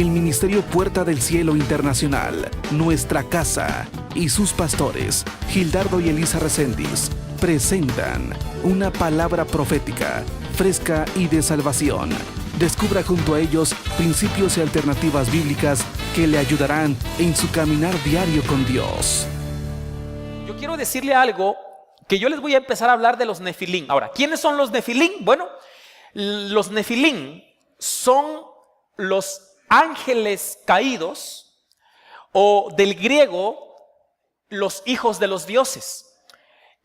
el Ministerio Puerta del Cielo Internacional, Nuestra Casa, y sus pastores, Gildardo y Elisa Reséndiz, presentan una palabra profética, fresca y de salvación. Descubra junto a ellos principios y alternativas bíblicas que le ayudarán en su caminar diario con Dios. Yo quiero decirle algo, que yo les voy a empezar a hablar de los Nefilim. Ahora, ¿quiénes son los Nefilim? Bueno, los Nefilim son los ángeles caídos, o del griego, los hijos de los dioses.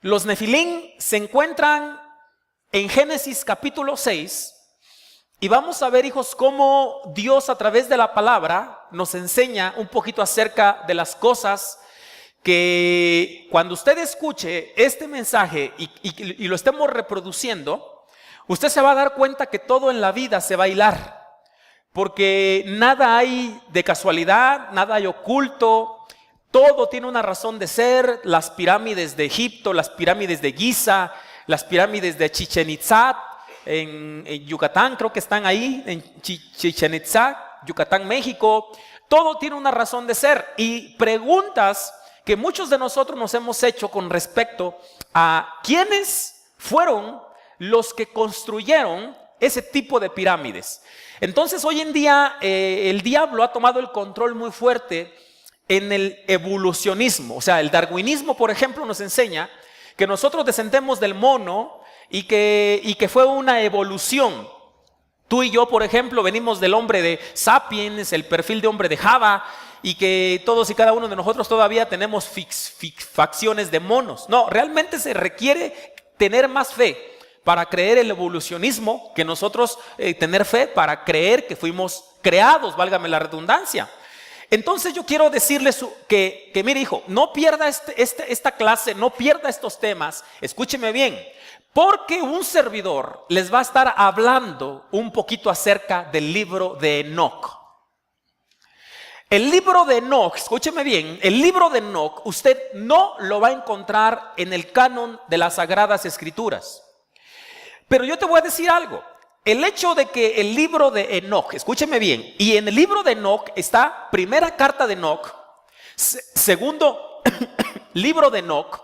Los Nefilim se encuentran en Génesis capítulo 6, y vamos a ver, hijos, cómo Dios a través de la palabra nos enseña un poquito acerca de las cosas que cuando usted escuche este mensaje y lo estemos reproduciendo, usted se va a dar cuenta que todo en la vida se va a hilar, porque nada hay de casualidad, nada hay oculto, todo tiene una razón de ser. Las pirámides de Egipto, las pirámides de Giza, las pirámides de Chichén Itzá en Yucatán, creo que están ahí, en Chichén Itzá, Yucatán, México, todo tiene una razón de ser. Y preguntas que muchos de nosotros nos hemos hecho con respecto a quiénes fueron los que construyeron ese tipo de pirámides. Entonces, hoy en día el diablo ha tomado el control muy fuerte en el evolucionismo. O sea, el darwinismo, por ejemplo, nos enseña que nosotros descendemos del mono y que fue una evolución. Tú y yo, por ejemplo, venimos del hombre de Sapiens, el perfil de hombre de Java, y que todos y cada uno de nosotros todavía tenemos facciones de monos. No, realmente se requiere tener más fe para creer el evolucionismo que nosotros tener fe para creer que fuimos creados, válgame la redundancia. Entonces yo quiero decirles que mire, hijo, no pierda esta clase, no pierda estos temas, escúcheme bien, porque un servidor les va a estar hablando un poquito acerca del libro de Enoc. El libro de Enoc, escúcheme bien, el libro de Enoc usted no lo va a encontrar en el canon de las Sagradas Escrituras. Pero yo te voy a decir algo, el hecho de que el libro de Enoc, escúcheme bien, y en el libro de Enoc está primera carta de Enoc, segundo libro de Enoc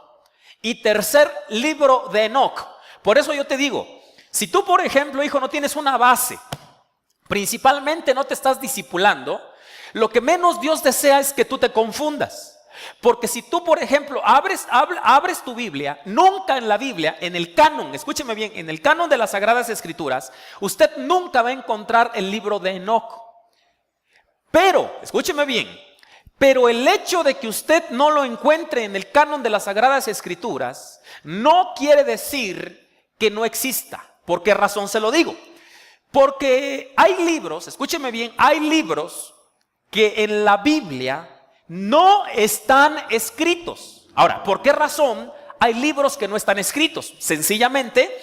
y tercer libro de Enoc. Por eso yo te digo, si tú, por ejemplo, hijo, no tienes una base, principalmente no te estás discipulando, lo que menos Dios desea es que tú te confundas. Porque si tú, por ejemplo, abres tu Biblia, nunca en la Biblia, en el canon, escúcheme bien, en el canon de las Sagradas Escrituras, usted nunca va a encontrar el libro de Enoc. Pero, escúcheme bien, pero el hecho de que usted no lo encuentre en el canon de las Sagradas Escrituras, no quiere decir que no exista. ¿Por qué razón se lo digo? Porque hay libros, escúcheme bien, hay libros que en la Biblia no están escritos. Ahora, ¿por qué razón hay libros que no están escritos? Sencillamente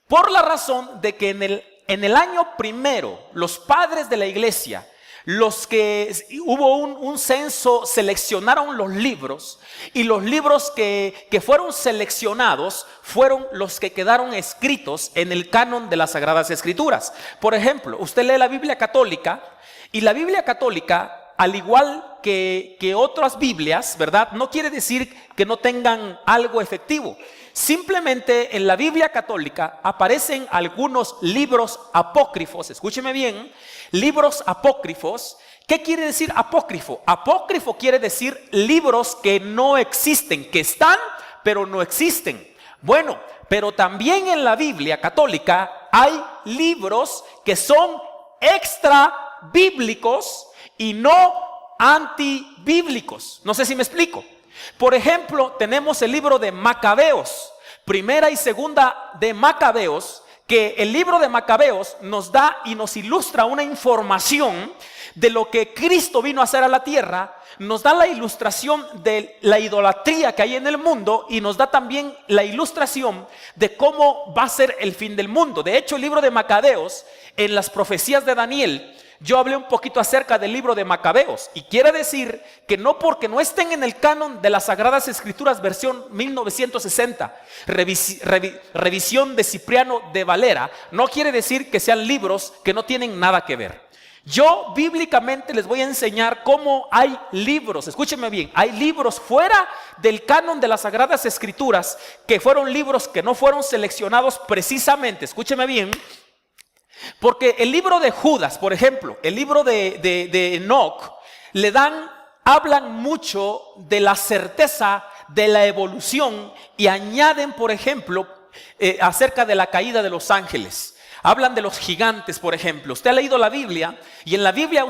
por la razón de que en el año primero los padres de la iglesia, los que hubo un censo, seleccionaron los libros, y los libros que fueron seleccionados fueron los que quedaron escritos en el canon de las Sagradas Escrituras. Por ejemplo, usted lee la Biblia católica, y la Biblia católica, al igual que otras Biblias, ¿verdad?, no quiere decir que no tengan algo efectivo. Simplemente en la Biblia católica aparecen algunos libros apócrifos. Escúcheme bien, libros apócrifos. ¿Qué quiere decir apócrifo? Apócrifo quiere decir libros que no existen, que están pero no existen. Bueno, pero también en la Biblia católica hay libros que son extra bíblicos y no antibíblicos. No sé si me explico. Por ejemplo, tenemos el libro de Macabeos, primera y segunda de Macabeos, que el libro de Macabeos nos da y nos ilustra una información de lo que Cristo vino a hacer a la tierra, nos da la ilustración de la idolatría que hay en el mundo y nos da también la ilustración de cómo va a ser el fin del mundo. De hecho, el libro de Macabeos, en las profecías de Daniel, yo hablé un poquito acerca del libro de Macabeos, y quiere decir que no porque no estén en el canon de las Sagradas Escrituras versión 1960, revisión de Cipriano de Valera, no quiere decir que sean libros que no tienen nada que ver. Yo bíblicamente les voy a enseñar cómo hay libros, escúchenme bien, hay libros fuera del canon de las Sagradas Escrituras, que fueron libros que no fueron seleccionados precisamente, escúchenme bien, porque el libro de Judas, por ejemplo, el libro de Enoch, hablan mucho de la certeza de la evolución y añaden, por ejemplo, acerca de la caída de los ángeles. Hablan de los gigantes, por ejemplo. Usted ha leído la Biblia y en la Biblia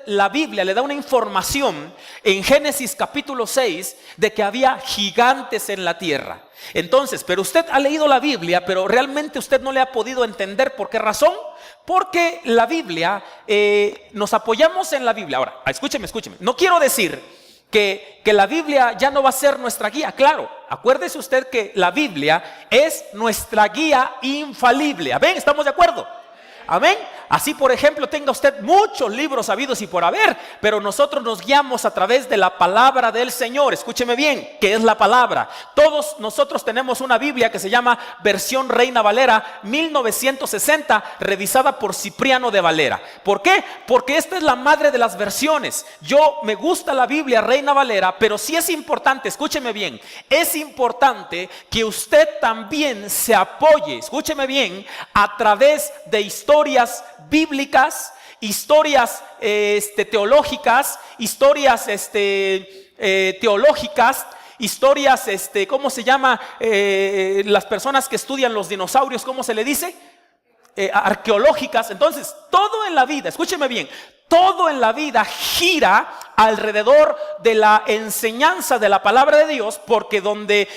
la Biblia le da una información en Génesis capítulo 6 de que había gigantes en la tierra. Entonces, pero usted ha leído la Biblia, pero realmente usted no le ha podido entender. ¿Por qué razón? Porque la Biblia, nos apoyamos en la Biblia. Ahora, escúcheme. No quiero decir que la Biblia ya no va a ser nuestra guía. Claro, acuérdese usted que la Biblia es nuestra guía infalible. ¿Amén? ¿Estamos de acuerdo? Amén. Así, por ejemplo, tenga usted muchos libros habidos y por haber, pero nosotros nos guiamos a través de la palabra del Señor. Escúcheme bien, ¿qué es la palabra? Todos nosotros tenemos una Biblia que se llama versión Reina Valera 1960, revisada por Cipriano de Valera. ¿Por qué? Porque esta es la madre de las versiones. Yo me gusta la Biblia Reina Valera, pero sí es importante, escúcheme bien, es importante que usted también se apoye, escúcheme bien, a través de historias bíblicas, historias teológicas, historias teológicas, historias, ¿cómo se llama? Las personas que estudian los dinosaurios, ¿cómo se le dice? Arqueológicas. Entonces, todo en la vida, escúcheme bien, todo en la vida gira alrededor de la enseñanza de la palabra de Dios, porque donde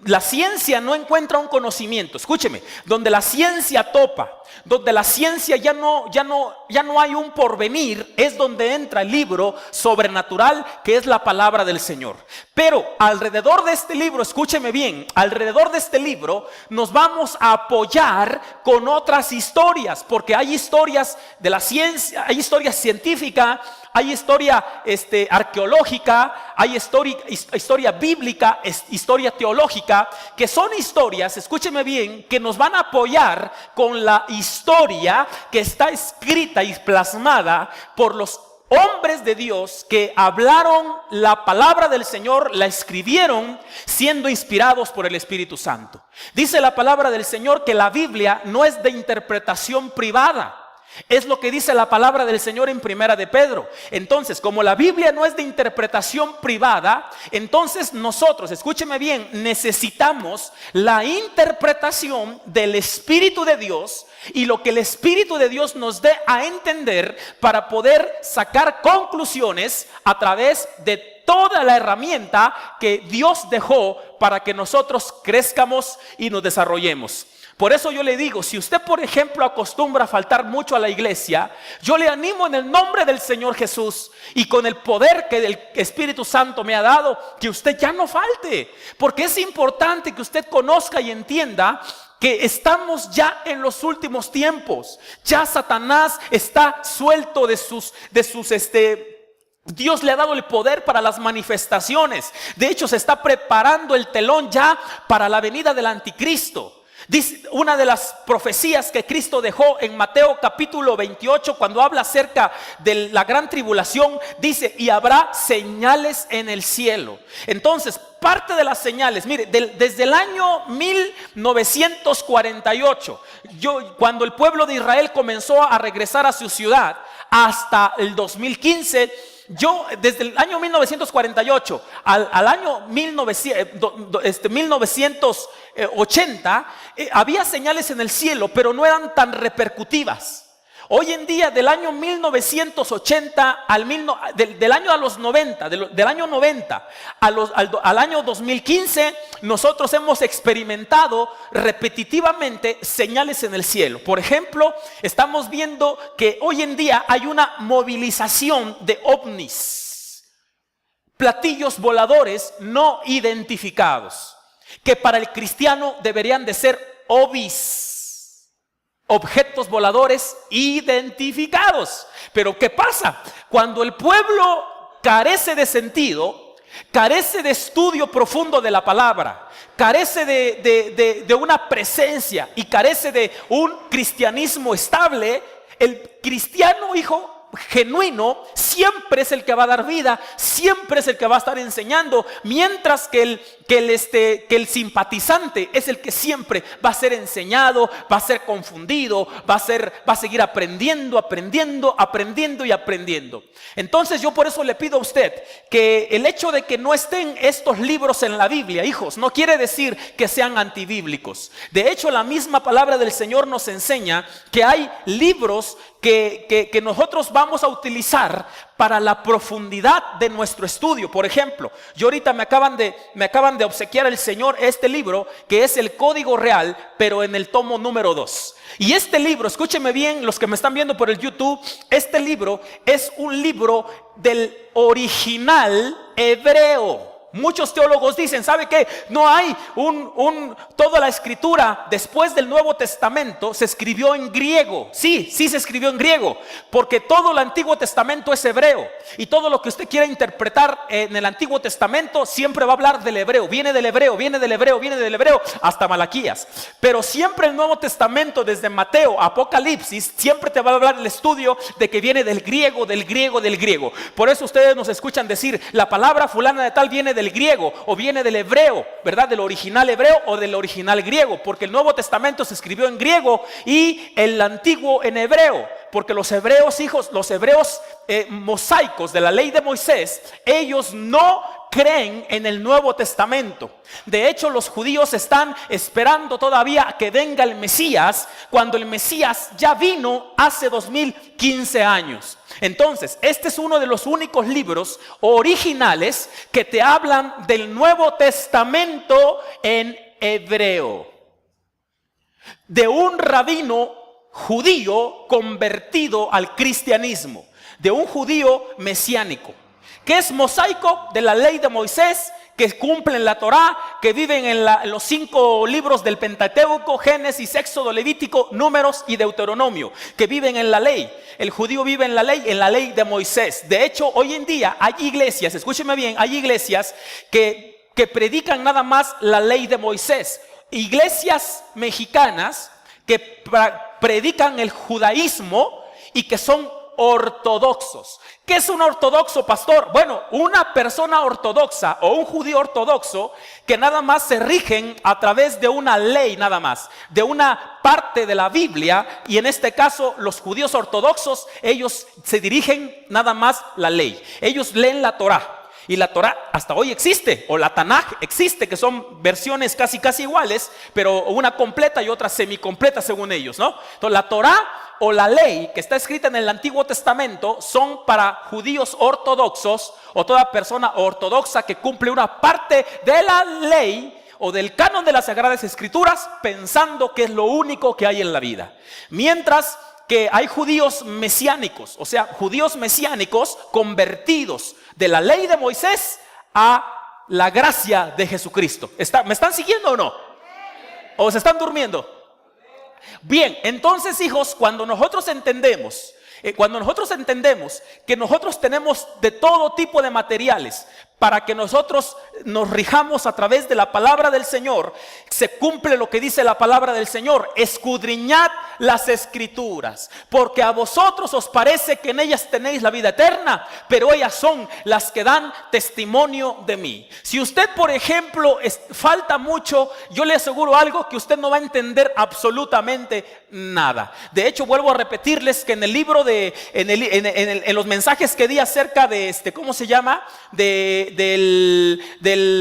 la ciencia no encuentra un conocimiento, escúcheme, donde la ciencia topa, donde la ciencia ya no hay un porvenir, es donde entra el libro sobrenatural que es la palabra del Señor. Pero alrededor de este libro, escúcheme bien, alrededor de este libro nos vamos a apoyar con otras historias, porque hay historias de la ciencia, hay historia científica, hay historia arqueológica, hay historia bíblica, historia teológica, que son historias, escúcheme bien, que nos van a apoyar con la historia que está escrita y plasmada por los hombres de Dios que hablaron la palabra del Señor, la escribieron siendo inspirados por el Espíritu Santo. Dice la palabra del Señor que la Biblia no es de interpretación privada. Es lo que dice la palabra del Señor en Primera de Pedro. Entonces, como la Biblia no es de interpretación privada, entonces nosotros, escúcheme bien, necesitamos la interpretación del Espíritu de Dios y lo que el Espíritu de Dios nos dé a entender para poder sacar conclusiones a través de toda la herramienta que Dios dejó para que nosotros crezcamos y nos desarrollemos. Por eso yo le digo, si usted por ejemplo acostumbra a faltar mucho a la iglesia, yo le animo en el nombre del Señor Jesús y con el poder que el Espíritu Santo me ha dado, que usted ya no falte, porque es importante que usted conozca y entienda que estamos ya en los últimos tiempos. Ya Satanás está suelto de sus Dios le ha dado el poder para las manifestaciones. De hecho, se está preparando el telón ya para la venida del anticristo. Dice una de las profecías que Cristo dejó en Mateo capítulo 28, cuando habla acerca de la gran tribulación, dice: y habrá señales en el cielo. Entonces, parte de las señales, mire, desde el año 1948, cuando el pueblo de Israel comenzó a regresar a su ciudad, hasta el 2015, desde el año 1948 al año 1980, había señales en el cielo, pero no eran tan repercutivas. Hoy en día, del año 1980 del año a los 90, del año 90 al año 2015, nosotros hemos experimentado repetitivamente señales en el cielo. Por ejemplo, estamos viendo que hoy en día hay una movilización de ovnis, platillos voladores no identificados, que para el cristiano deberían de ser ovis, objetos voladores identificados. Pero ¿qué pasa? Cuando el pueblo carece de sentido, carece de estudio profundo de la palabra, carece de una presencia y carece de un cristianismo estable, el cristiano, hijo, genuino siempre es el que va a dar vida, siempre es el que va a estar enseñando, mientras que el simpatizante es el que siempre va a ser enseñado, va a ser confundido, va a seguir aprendiendo y aprendiendo. Entonces yo por eso le pido a usted que el hecho de que no estén estos libros en la Biblia, hijos, no quiere decir que sean antibíblicos. De hecho, la misma palabra del Señor nos enseña que hay libros que nosotros vamos a utilizar para la profundidad de nuestro estudio. Por ejemplo, yo ahorita me acaban de obsequiar el Señor este libro que es el Código Real, pero en el tomo número 2. Y este libro, escúchenme bien los que me están viendo por el YouTube, este libro es un libro del original hebreo. Muchos teólogos dicen, ¿sabe qué? No hay toda la escritura después del Nuevo Testamento se escribió en griego. Sí se escribió en griego, porque todo el Antiguo Testamento es hebreo. Y todo lo que usted quiera interpretar en el Antiguo Testamento siempre va a hablar del hebreo. Viene del hebreo hasta Malaquías. Pero siempre el Nuevo Testamento, desde Mateo a Apocalipsis, siempre te va a hablar el estudio de que viene del griego. Por eso ustedes nos escuchan decir, la palabra fulana de tal viene del griego o viene del hebreo, ¿verdad? Del original hebreo o del original griego, porque el Nuevo Testamento se escribió en griego y el Antiguo en hebreo, porque los hebreos, hijos, los hebreos mosaicos de la ley de Moisés, ellos no creen en el Nuevo Testamento. De hecho, los judíos están esperando todavía a que venga el Mesías, cuando el Mesías ya vino hace 2015 años. Entonces, este es uno de los únicos libros originales que te hablan del Nuevo Testamento en hebreo, de un rabino judío convertido al cristianismo, de un judío mesiánico, que es mosaico de la ley de Moisés, que cumplen la Torá, que viven en los 5 libros del Pentateuco, Génesis, Éxodo, Levítico, Números y Deuteronomio, que viven en la ley. El judío vive en la ley de Moisés. De hecho, hoy en día hay iglesias, escúcheme bien, hay iglesias que predican nada más la ley de Moisés. Iglesias mexicanas que predican el judaísmo y que son ortodoxos. ¿Qué es un ortodoxo, pastor? Bueno, una persona ortodoxa o un judío ortodoxo que nada más se rigen a través de una ley, nada más, de una parte de la Biblia. Y en este caso, los judíos ortodoxos, ellos se dirigen nada más la ley. Ellos leen la Torá. Y la Torá hasta hoy existe, o la Tanaj existe, que son versiones casi iguales, pero una completa y otra semicompleta según ellos, ¿no? Entonces la Torá o la ley que está escrita en el Antiguo Testamento son para judíos ortodoxos o toda persona ortodoxa que cumple una parte de la ley o del canon de las Sagradas Escrituras, pensando que es lo único que hay en la vida. Mientras que hay judíos mesiánicos, o sea, judíos mesiánicos convertidos de la ley de Moisés a la gracia de Jesucristo. ¿Me están siguiendo o no? ¿O se están durmiendo? Bien, entonces, hijos, cuando nosotros entendemos que nosotros tenemos de todo tipo de materiales para que nosotros nos rijamos a través de la palabra del Señor, se cumple lo que dice la palabra del Señor: escudriñad las Escrituras, porque a vosotros os parece que en ellas tenéis la vida eterna, pero ellas son las que dan testimonio de mí. Si usted, por ejemplo, falta mucho, yo le aseguro algo, que usted no va a entender absolutamente nada. De hecho, vuelvo a repetirles que en el libro en los mensajes que di acerca de ¿cómo se llama? De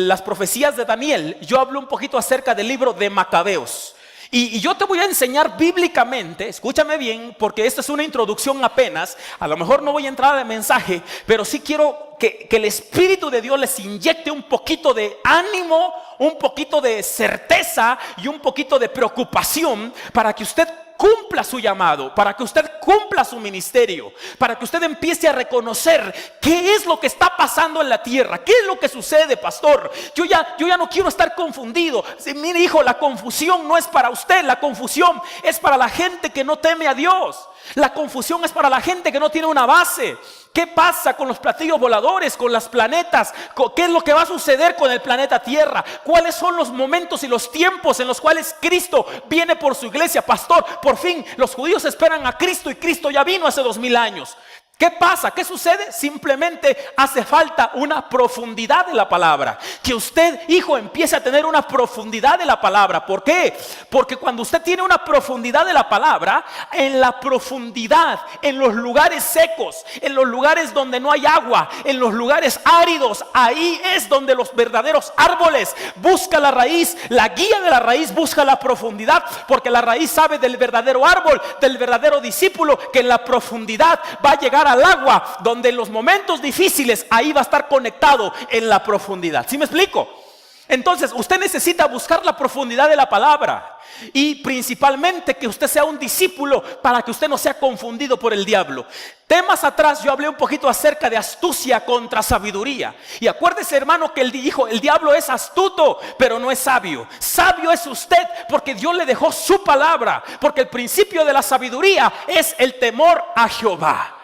las profecías de Daniel, yo hablo un poquito acerca del libro de Macabeos. Y yo te voy a enseñar bíblicamente, escúchame bien, porque esta es una introducción apenas. A lo mejor no voy a entrar al mensaje, pero sí quiero que el Espíritu de Dios les inyecte un poquito de ánimo, un poquito de certeza y un poquito de preocupación para que usted cumpla su llamado, para que usted cumpla su ministerio, para que usted empiece a reconocer qué es lo que está pasando en la tierra, qué es lo que sucede, pastor. Yo ya no quiero estar confundido. Mire, hijo, la confusión no es para usted, la confusión es para la gente que no teme a Dios. La confusión es para la gente que no tiene una base. ¿Qué pasa con los platillos voladores, con los planetas? ¿Qué es lo que va a suceder con el planeta Tierra? ¿Cuáles son los momentos y los tiempos en los cuales Cristo viene por su iglesia? Pastor, por fin los judíos esperan a Cristo y Cristo ya vino hace 2000 años. ¿Qué pasa? ¿Qué sucede? Simplemente hace falta una profundidad de la palabra. Que usted, hijo, empiece a tener una profundidad de la palabra. ¿Por qué? Porque cuando usted tiene una profundidad de la palabra, en la profundidad, en los lugares secos, en los lugares donde no hay agua, en los lugares áridos, ahí es donde los verdaderos árboles buscan la raíz. La guía de la raíz busca la profundidad, porque la raíz sabe del verdadero árbol, del verdadero discípulo, que en la profundidad va a llegar al agua, donde en los momentos difíciles ahí va a estar conectado en la profundidad. ¿Sí me explico? Entonces usted necesita buscar la profundidad de la palabra, y principalmente que usted sea un discípulo para que usted no sea confundido por el diablo. Temas atrás yo hablé un poquito acerca de astucia contra sabiduría, y acuérdese, hermano, que el diablo es astuto pero no es sabio. Sabio es usted porque Dios le dejó su palabra, porque el principio de la sabiduría es el temor a Jehová.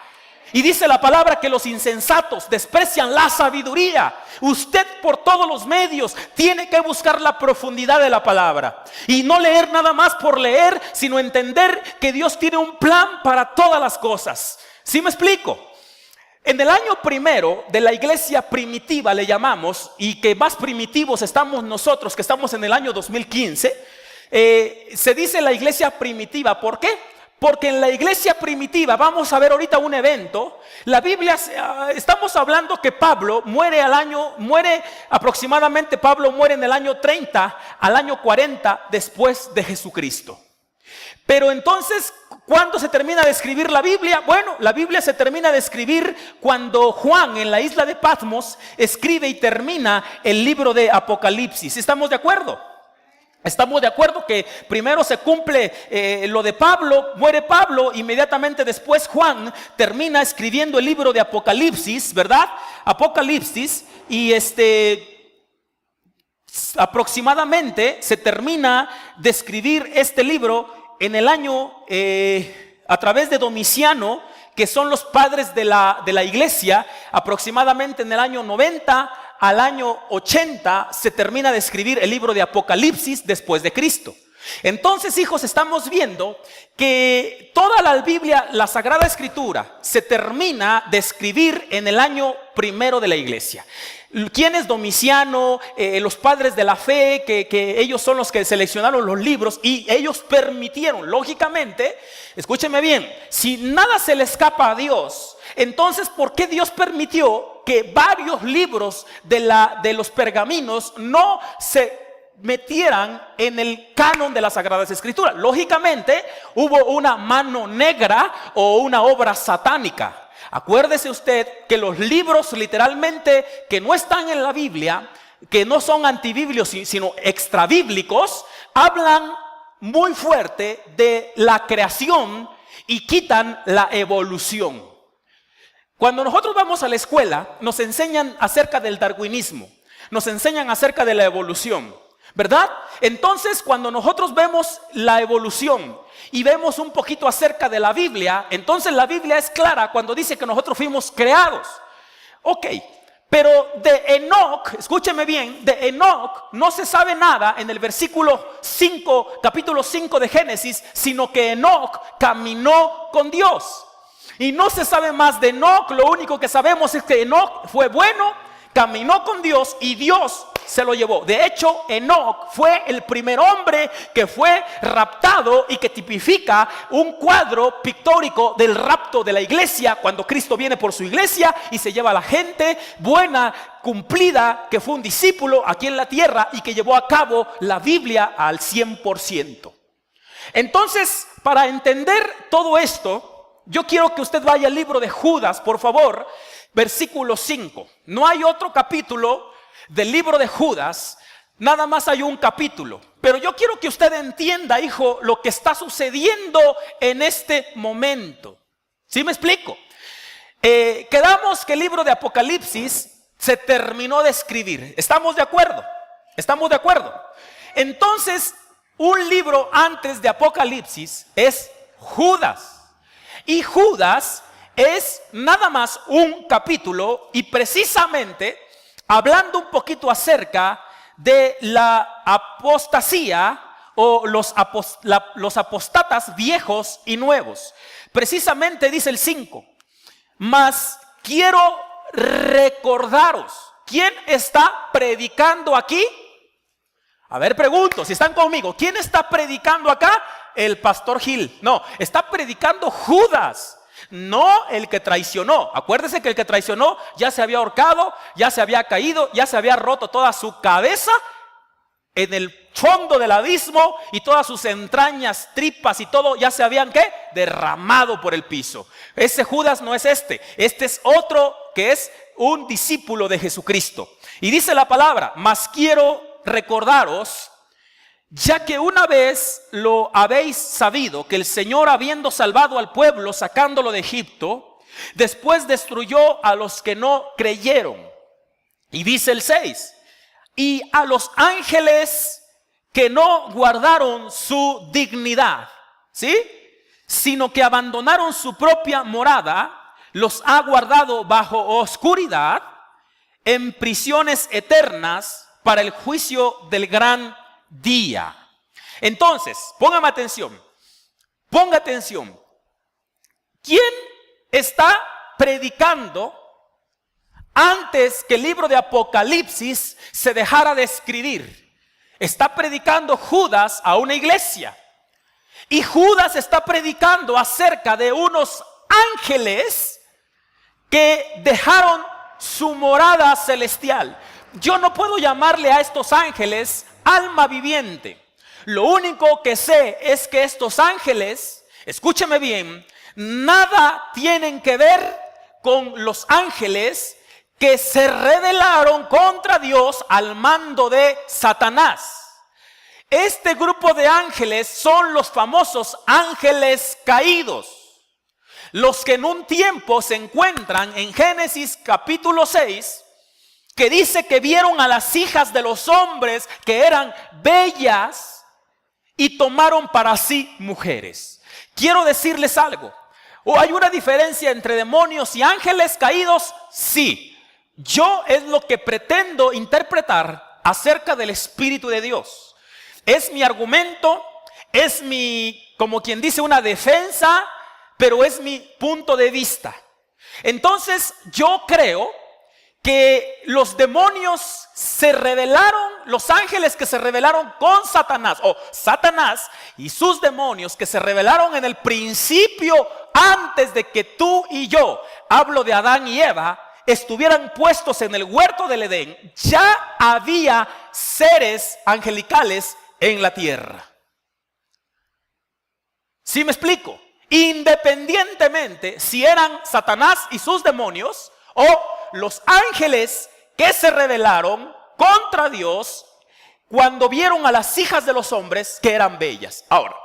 Y dice la palabra que los insensatos desprecian la sabiduría. Usted por todos los medios tiene que buscar la profundidad de la palabra. Y no leer nada más por leer, sino entender que Dios tiene un plan para todas las cosas. ¿Sí me explico? En el año primero de la iglesia primitiva le llamamos, y que más primitivos estamos nosotros, que estamos en el año 2015, se dice la iglesia primitiva. ¿Por qué? Porque en la iglesia primitiva, vamos a ver ahorita un evento, la Biblia, estamos hablando que Pablo muere aproximadamente, Pablo muere en el año 30 al año 40 después de Jesucristo. Pero entonces, ¿cuándo se termina de escribir la Biblia? Bueno, la Biblia se termina de escribir cuando Juan en la isla de Patmos escribe y termina el libro de Apocalipsis. ¿Estamos de acuerdo? Estamos de acuerdo que primero se cumple lo de Pablo, muere Pablo, inmediatamente después Juan termina escribiendo el libro de Apocalipsis, ¿verdad? Apocalipsis, y aproximadamente se termina de escribir este libro en el año, a través de Domiciano, que son los padres de la iglesia, aproximadamente en el año 90 al año 80 se termina de escribir el libro de Apocalipsis después de Cristo. Entonces, hijos, estamos viendo que toda la Biblia, la Sagrada Escritura, se termina de escribir en el año primero de la iglesia. ¿Quién es Domiciano? Los padres de la fe, que ellos son los que seleccionaron los libros, y ellos permitieron, lógicamente, escúcheme bien, si nada se le escapa a Dios, entonces ¿por qué Dios permitió que varios libros de los pergaminos no se metieran en el canon de las Sagradas Escrituras? Lógicamente hubo una mano negra o una obra satánica. Acuérdese usted que los libros literalmente que no están en la Biblia, que no son antibiblios sino extrabíblicos, hablan muy fuerte de la creación y quitan la evolución. Cuando nosotros vamos a la escuela, nos enseñan acerca del darwinismo, nos enseñan acerca de la evolución, ¿verdad? Entonces, cuando nosotros vemos la evolución y vemos un poquito acerca de la Biblia, entonces la Biblia es clara cuando dice que nosotros fuimos creados. Ok, pero de Enoc, escúcheme bien, de Enoc no se sabe nada en el versículo 5, capítulo 5 de Génesis, sino que Enoc caminó con Dios. Y no se sabe más de Enoc, lo único que sabemos es que Enoc fue bueno, caminó con Dios y Dios se lo llevó. De hecho, Enoc fue el primer hombre que fue raptado y que tipifica un cuadro pictórico del rapto de la iglesia, cuando Cristo viene por su iglesia y se lleva a la gente buena, cumplida, que fue un discípulo aquí en la tierra y que llevó a cabo la Biblia al 100%. Entonces, para entender todo esto, yo quiero que usted vaya al libro de Judas, por favor, versículo 5. No hay otro capítulo del libro de Judas, nada más hay un capítulo. Pero yo quiero que usted entienda, hijo, lo que está sucediendo en este momento. ¿Sí me explico? Quedamos que el libro de Apocalipsis se terminó de escribir. ¿Estamos de acuerdo? ¿Estamos de acuerdo? Entonces, un libro antes de Apocalipsis es Judas. Y Judas es nada más un capítulo, y precisamente hablando un poquito acerca de la apostasía o los apóstatas viejos y nuevos. Precisamente dice el 5. Mas quiero recordaros. ¿Quién está predicando aquí? A ver, pregunto, si están conmigo, ¿quién está predicando acá? El pastor Gil. No, está predicando Judas, no el que traicionó. Acuérdense que el que traicionó ya se había ahorcado, ya se había caído, ya se había roto toda su cabeza en el fondo del abismo, y todas sus entrañas, tripas y todo ya se habían, ¿qué? Derramado por el piso. Ese Judas no es este es otro que es un discípulo de Jesucristo. Y dice la palabra: mas quiero recordaros, ya que una vez lo habéis sabido, que el Señor, habiendo salvado al pueblo, sacándolo de Egipto, después destruyó a los que no creyeron. Y dice el 6: y a los ángeles que no guardaron su dignidad, ¿sí?, sino que abandonaron su propia morada, los ha guardado bajo oscuridad en prisiones eternas para el juicio del gran día. Entonces, ponga atención. ¿Quién está predicando antes que el libro de Apocalipsis se dejara de escribir? Está predicando Judas a una iglesia. Y Judas está predicando acerca de unos ángeles que dejaron su morada celestial. Yo no puedo llamarle a estos ángeles alma viviente. Lo único que sé es que estos ángeles, escúcheme bien, nada tienen que ver con los ángeles que se rebelaron contra Dios al mando de Satanás. Este grupo de ángeles son los famosos ángeles caídos, los que en un tiempo se encuentran en Génesis capítulo 6, que dice que vieron a las hijas de los hombres que eran bellas y tomaron para sí mujeres. Quiero decirles algo. ¿Hay una diferencia entre demonios y ángeles caídos? Sí. Yo es lo que pretendo interpretar acerca del Espíritu de Dios. Es mi argumento, es mi, como quien dice, una defensa, pero es mi punto de vista. Entonces yo creo que los demonios se rebelaron, los ángeles que se rebelaron con Satanás, o Satanás y sus demonios que se rebelaron en el principio, antes de que tú y yo, hablo de Adán y Eva, estuvieran puestos en el huerto del Edén, ya había seres angelicales en la tierra. ¿Sí me explico? Independientemente si eran Satanás y sus demonios o los ángeles que se rebelaron contra Dios cuando vieron a las hijas de los hombres que eran bellas. Ahora,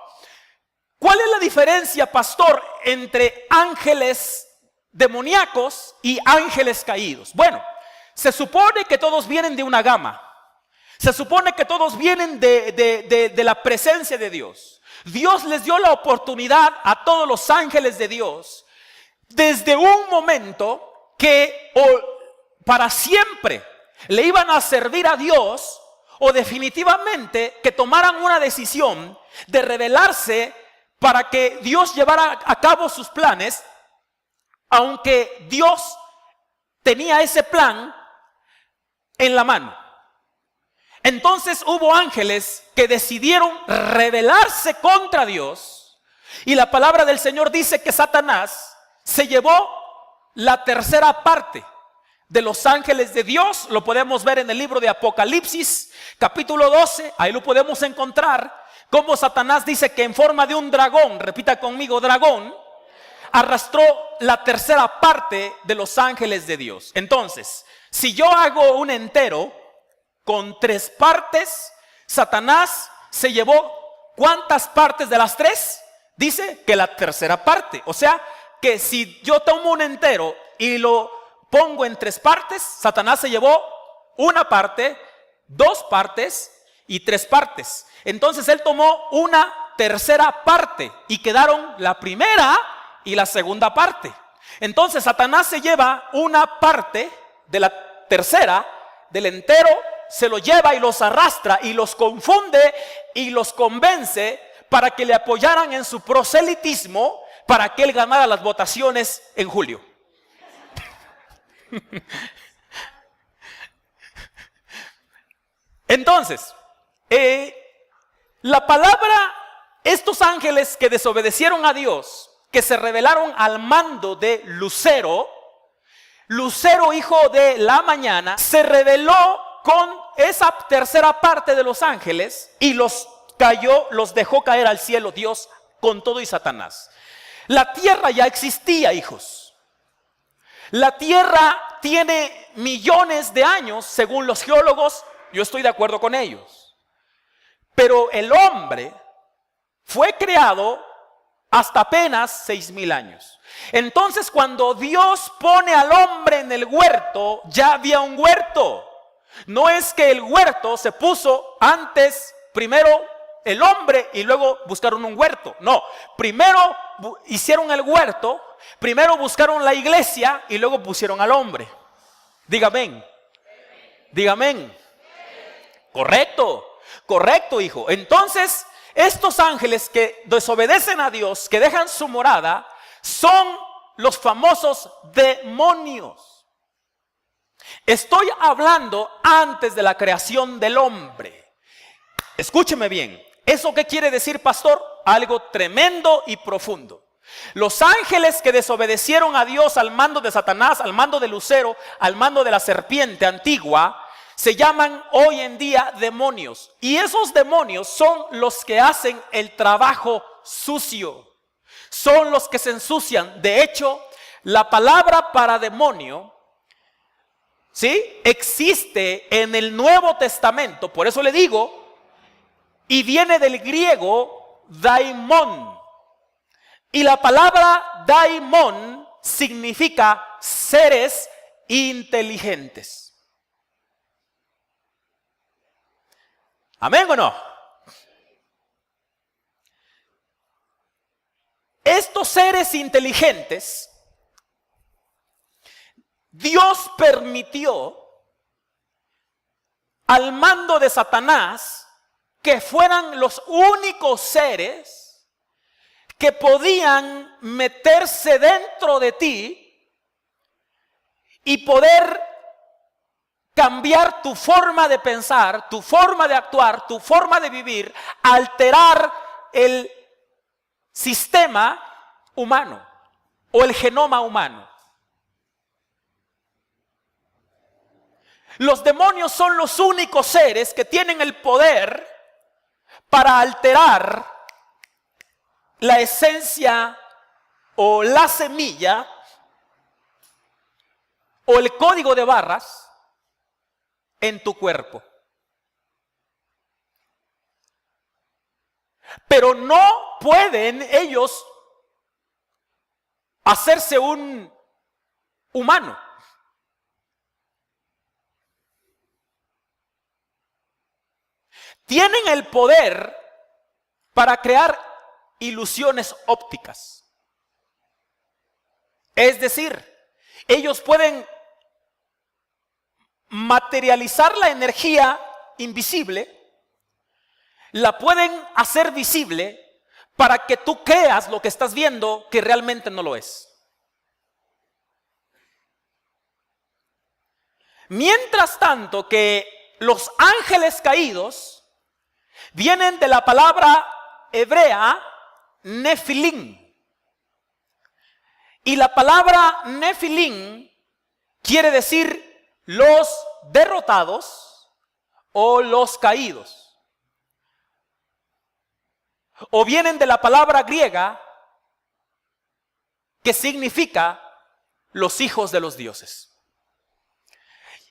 ¿cuál es la diferencia, pastor, entre ángeles demoníacos y ángeles caídos? Bueno, se supone que todos vienen de una gama. Se supone que todos vienen de la presencia de Dios. Dios les dio la oportunidad a todos los ángeles de Dios, desde un momento que o para siempre le iban a servir a Dios, o definitivamente que tomaran una decisión de rebelarse para que Dios llevara a cabo sus planes, aunque Dios tenía ese plan en la mano. Entonces hubo ángeles que decidieron rebelarse contra Dios, y la palabra del Señor dice que Satanás se llevó la tercera parte de los ángeles de Dios. Lo podemos ver en el libro de Apocalipsis capítulo 12, ahí lo podemos encontrar, como Satanás dice que en forma de un dragón, repita conmigo, dragón, arrastró la tercera parte de los ángeles de Dios. Entonces, si yo hago un entero con 3 partes, Satanás se llevó ¿cuántas partes de las 3? Dice que la tercera parte. O sea, que si yo tomo un entero y lo pongo en 3 partes, Satanás se llevó una parte, 2 partes y 3 partes. Entonces él tomó una tercera parte y quedaron la primera y la segunda parte. Entonces Satanás se lleva una parte de la tercera, del entero, se lo lleva y los arrastra y los confunde y los convence para que le apoyaran en su proselitismo, para que él ganara las votaciones en julio. Entonces, la palabra, estos ángeles que desobedecieron a Dios, que se rebelaron al mando de Lucero, hijo de la mañana, se rebeló con esa tercera parte de los ángeles y los dejó caer al cielo Dios con todo y Satanás. La tierra ya existía, hijos. La tierra tiene millones de años, según los geólogos, yo estoy de acuerdo con ellos. Pero el hombre fue creado hasta apenas 6,000 años. Entonces, cuando Dios pone al hombre en el huerto, ya había un huerto. No es que el huerto se puso antes, primero el hombre y luego buscaron un huerto. No, primero hicieron el huerto, primero buscaron la iglesia y luego pusieron al hombre. Diga amén. Diga amén. Correcto, hijo. Entonces, estos ángeles que desobedecen a Dios, que dejan su morada, son los famosos demonios. Estoy hablando antes de la creación del hombre. Escúcheme bien. ¿Eso qué quiere decir, pastor? Algo tremendo y profundo. Los ángeles que desobedecieron a Dios al mando de Satanás, al mando de Lucero, al mando de la serpiente antigua, se llaman hoy en día demonios. Y esos demonios son los que hacen el trabajo sucio. Son los que se ensucian. De hecho, la palabra para demonio, ¿sí?, existe en el Nuevo Testamento. Por eso le digo, y viene del griego daimon. Y la palabra daimon significa seres inteligentes. ¿Amén o no? Estos seres inteligentes, Dios permitió al mando de Satanás que fueran los únicos seres que podían meterse dentro de ti y poder cambiar tu forma de pensar, tu forma de actuar, tu forma de vivir, alterar el sistema humano o el genoma humano. Los demonios son los únicos seres que tienen el poder para alterar la esencia o la semilla o el código de barras en tu cuerpo. Pero no pueden ellos hacerse un humano. Tienen el poder para crear ilusiones ópticas. Es decir, ellos pueden materializar la energía invisible, la pueden hacer visible para que tú creas lo que estás viendo que realmente no lo es. Mientras tanto que los ángeles caídos vienen de la palabra hebrea Nefilim. Y la palabra Nefilim quiere decir los derrotados o los caídos. O vienen de la palabra griega que significa los hijos de los dioses.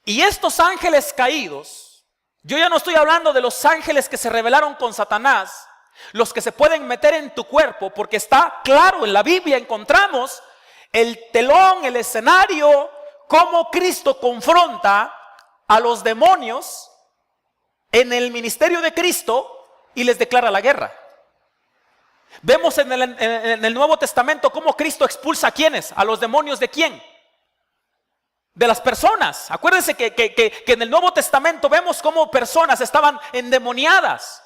Y estos ángeles caídos, yo ya no estoy hablando de los ángeles que se rebelaron con Satanás, los que se pueden meter en tu cuerpo, porque está claro, en la Biblia encontramos el telón, el escenario, cómo Cristo confronta a los demonios en el ministerio de Cristo y les declara la guerra. Vemos en el Nuevo Testamento cómo Cristo expulsa a ¿quiénes? A los demonios ¿de quién? De las personas. Acuérdense que en el Nuevo Testamento vemos cómo personas estaban endemoniadas.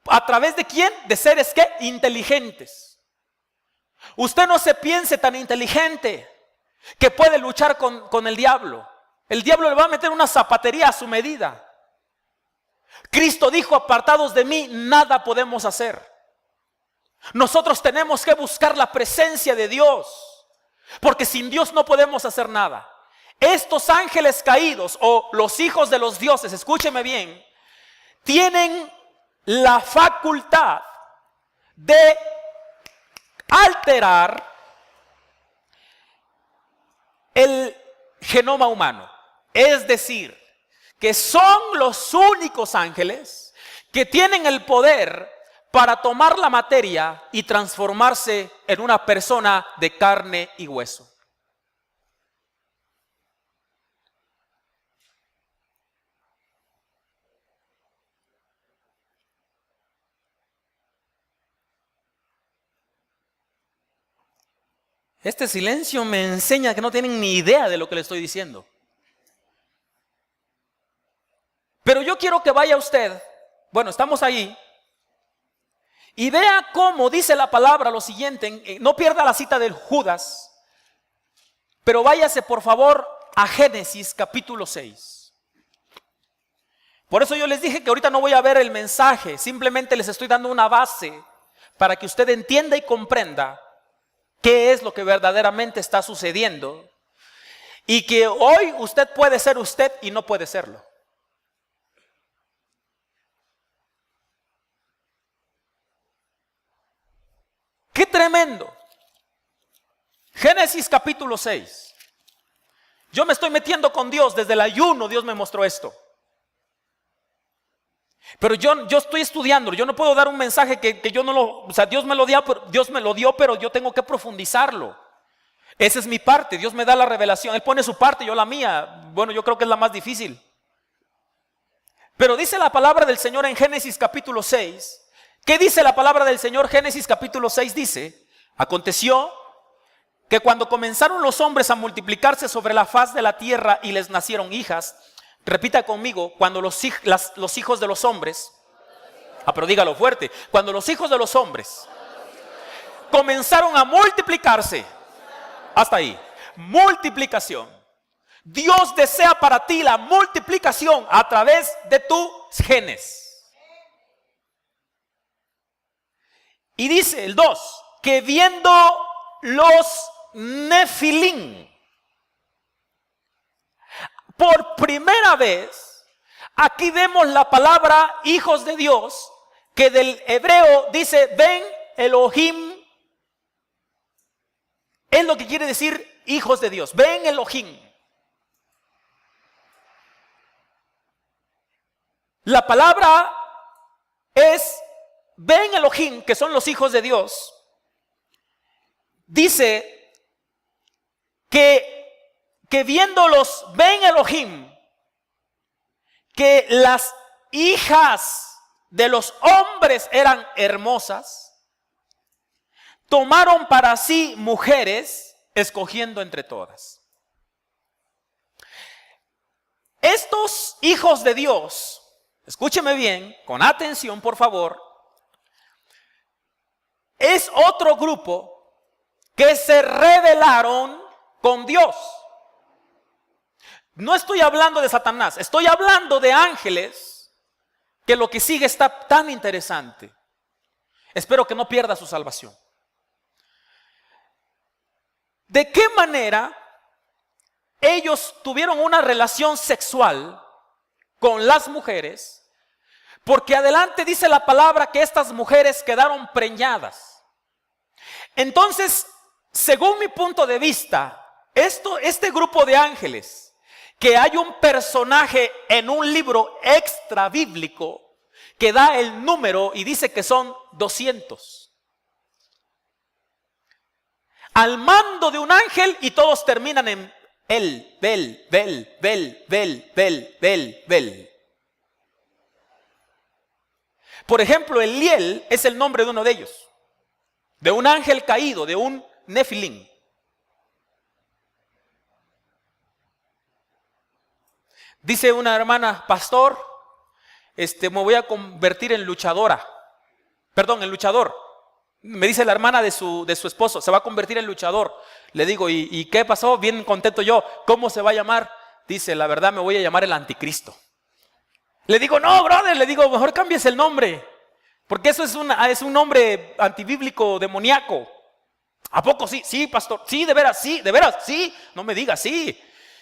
¿A través de quién? De seres ¿qué? Inteligentes. Usted no se piense tan inteligente. que puede luchar con el diablo. El diablo le va a meter una zapatería a su medida. Cristo dijo, apartados de mí, nada podemos hacer. Nosotros tenemos que buscar la presencia de Dios, porque sin Dios no podemos hacer nada. Estos ángeles caídos o los hijos de los dioses, escúcheme bien, tienen la facultad de alterar el genoma humano. Es decir, que son los únicos ángeles que tienen el poder para tomar la materia y transformarse en una persona de carne y hueso. Este silencio me enseña que no tienen ni idea de lo que le estoy diciendo. Pero yo quiero que vaya usted, bueno, estamos ahí, y vea cómo dice la palabra lo siguiente. No pierda la cita del Judas, pero váyase por favor a Génesis capítulo 6. Por eso yo les dije que ahorita no voy a ver el mensaje, simplemente les estoy dando una base para que usted entienda y comprenda qué es lo que verdaderamente está sucediendo, y que hoy usted puede ser usted y no puede serlo. ¡Qué tremendo! Génesis capítulo 6. Yo me estoy metiendo con Dios desde el ayuno. Dios me mostró esto. Pero yo estoy estudiando. Yo no puedo dar un mensaje que yo no lo... O sea, Dios me lo dio, pero yo tengo que profundizarlo. Esa es mi parte. Dios me da la revelación. Él pone su parte, yo la mía. Bueno, yo creo que es la más difícil. Pero dice la palabra del Señor en Génesis capítulo 6. ¿Qué dice la palabra del Señor? Génesis capítulo 6 dice: aconteció que cuando comenzaron los hombres a multiplicarse sobre la faz de la tierra y les nacieron hijas, repita conmigo, cuando los hijos de los hombres, pero dígalo fuerte, cuando los hijos de los hombres comenzaron a multiplicarse, hasta ahí, multiplicación. Dios desea para ti la multiplicación a través de tus genes. Y dice el 2, que viendo los Nefilim, por primera vez, aquí vemos la palabra hijos de Dios, que del hebreo dice Ben Elohim, es lo que quiere decir hijos de Dios, Ben Elohim. La palabra es Ben Elohim, que son los hijos de Dios. Dice que viendo los Ben Elohim, que las hijas de los hombres eran hermosas, tomaron para sí mujeres, escogiendo entre todas. Estos hijos de Dios, escúcheme bien, con atención por favor, es otro grupo que se rebelaron con Dios. No estoy hablando de Satanás, estoy hablando de ángeles, que lo que sigue está tan interesante. Espero que no pierda su salvación. ¿De qué manera ellos tuvieron una relación sexual con las mujeres? Porque adelante dice la palabra que estas mujeres quedaron preñadas. Entonces, según mi punto de vista, este grupo de ángeles, que hay un personaje en un libro extra bíblico que da el número y dice que son 200. Al mando de un ángel, y todos terminan en el, bel. Por ejemplo, Eliel es el nombre de uno de ellos, de un ángel caído, de un Nefilim. Dice una hermana: pastor, me voy a convertir en luchadora. Perdón, en luchador. Me dice la hermana de su esposo, se va a convertir en luchador. Le digo, ¿y qué pasó? Bien contento yo. ¿Cómo se va a llamar? Dice, la verdad me voy a llamar el anticristo. Le digo, no, brother, le digo, mejor cambies el nombre. Porque eso es un nombre antibíblico, demoníaco. ¿A poco sí? Sí, pastor. Sí, de veras, sí. No me digas, sí.